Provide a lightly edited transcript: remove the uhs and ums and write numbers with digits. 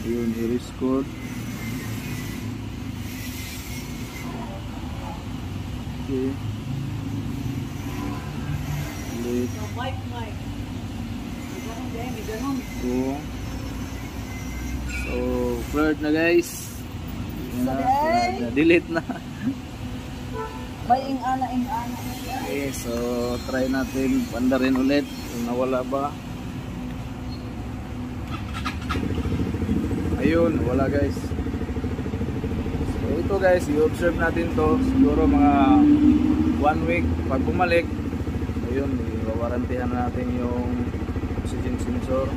Ayun, i-record. Okay. Ulit. So, cleared na guys. Delete na. May ing-ana. Okay, so try natin pandarin ulit kung nawala ba. Ayun, wala guys. So ito guys, i-observe natin to siguro mga 1 week. Pag bumalik, ayun, i-warantihan natin yung oxygen sensor.